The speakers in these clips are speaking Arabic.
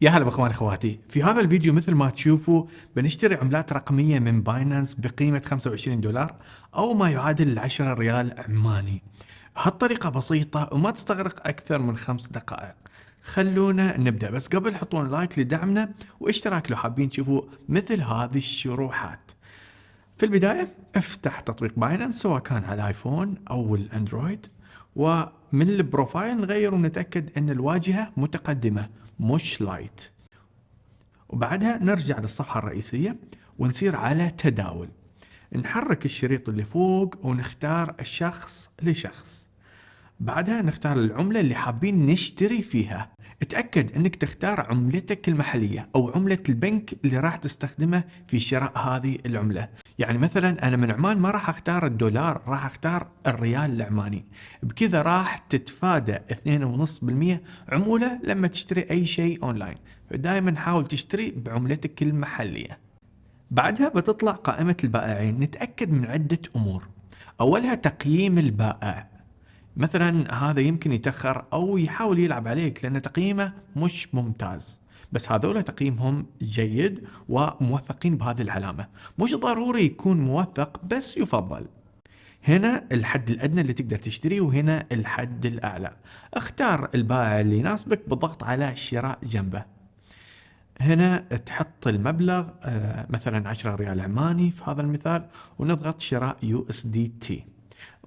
يا هلا باخوان اخواتي، في هذا الفيديو مثل ما تشوفوا بنشتري عملات رقمية من باينانس بقيمة $25 او ما يعادل 10 ريال عماني. هالطريقة بسيطة وما تستغرق اكثر من 5 دقائق. خلونا نبدأ، بس قبل حطون لايك لدعمنا واشتراك لو حابين تشوفوا مثل هذه الشروحات. في البداية افتح تطبيق باينانس سواء كان على الايفون او الاندرويد، ومن البروفايل نغير ونتأكد ان الواجهة متقدمة مش لايت. وبعدها نرجع للصفحة الرئيسية ونسير على تداول. نحرك الشريط اللي فوق ونختار الشخص لشخص. بعدها نختار العملة اللي حابين نشتري فيها. اتأكد انك تختار عملتك المحلية او عملة البنك اللي راح تستخدمه في شراء هذه العملة. يعني مثلا انا من عمان ما راح اختار الدولار، راح اختار الريال العماني. بكذا راح تتفادى 2.5% عمولة لما تشتري اي شيء اونلاين. فدائما حاول تشتري بعملتك المحلية. بعدها بتطلع قائمة البائعين. نتأكد من عدة امور. اولها تقييم البائع. مثلا هذا يمكن يتأخر أو يحاول يلعب عليك لأن تقييمه مش ممتاز، بس هذول تقييمهم جيد وموثقين بهذه العلامة. مش ضروري يكون موثق بس يفضل. هنا الحد الأدنى اللي تقدر تشتري، وهنا الحد الأعلى. اختار البائع اللي يناسبك بالضغط على شراء جنبه. هنا تحط المبلغ مثلا 10 ريال عماني في هذا المثال، ونضغط شراء USDT.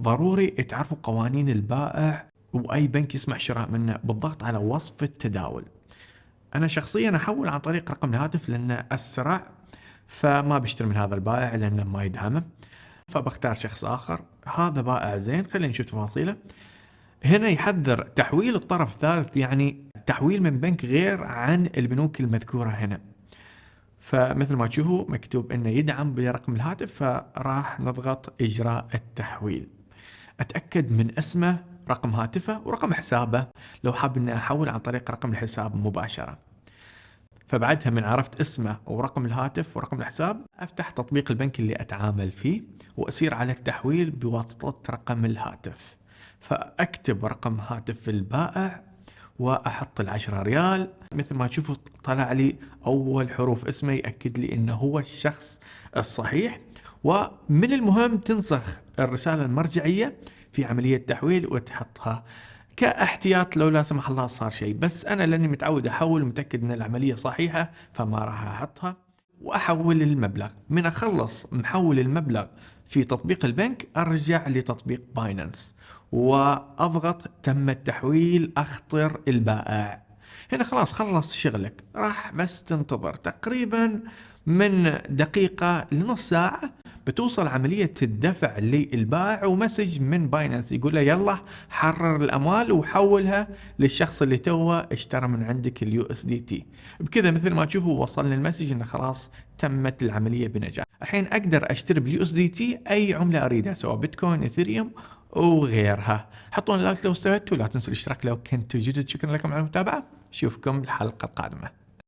ضروري تعرفوا قوانين البائع واي بنك يسمح شراء منه بالضغط على وصف التداول. انا شخصيا احول عن طريق رقم الهاتف لانه اسرع، فما بشتري من هذا البائع لانه ما يدعمه، فبختار شخص اخر. هذا بائع زين، خلينا نشوف تفاصيله. هنا يحذر تحويل الطرف الثالث، يعني تحويل من بنك غير عن البنوك المذكورة هنا. فمثل ما تشوفوا مكتوب انه يدعم برقم الهاتف، فراح نضغط اجراء التحويل. اتأكد من اسمه، رقم هاتفه ورقم حسابه لو حاب اني احول عن طريق رقم الحساب مباشرة. فبعدها من عرفت اسمه ورقم الهاتف ورقم الحساب، افتح تطبيق البنك اللي اتعامل فيه واسير على التحويل بواسطة رقم الهاتف. فاكتب رقم هاتف البائع واحط 10 ريال. مثل ما تشوفوا طلع لي اول حروف اسمه يأكد لي انه هو الشخص الصحيح. ومن المهم تنسخ الرسالة المرجعية في عملية تحويل وتحطها كاحتياط لو لا سمح الله صار شيء. بس انا لاني متعود احول ومتأكد ان العملية صحيحة فما راح احطها. واحول المبلغ. من اخلص محول المبلغ في تطبيق البنك ارجع لتطبيق باينانس واضغط تم التحويل، اخطر البائع. هنا خلاص خلص شغلك، راح بس تنتظر تقريبا من دقيقة لنص ساعة بتوصل عملية الدفع للبائع ومسج من باينانس يقول له يلا حرر الأموال وحولها للشخص اللي توه اشترى من عندك USDT. بكذا مثل ما تشوفوا وصلنا المسج انه خلاص تمت العملية بنجاح. الحين اقدر اشتري بالUSDT اي عملة اريدها سواء بيتكوين، اثيريوم وغيرها. حطوا لايك لو استفدتوا، لا تنسوا الاشتراك لو كنتوا جدد. شكرا لكم على المتابعة، اشوفكم الحلقة القادمة.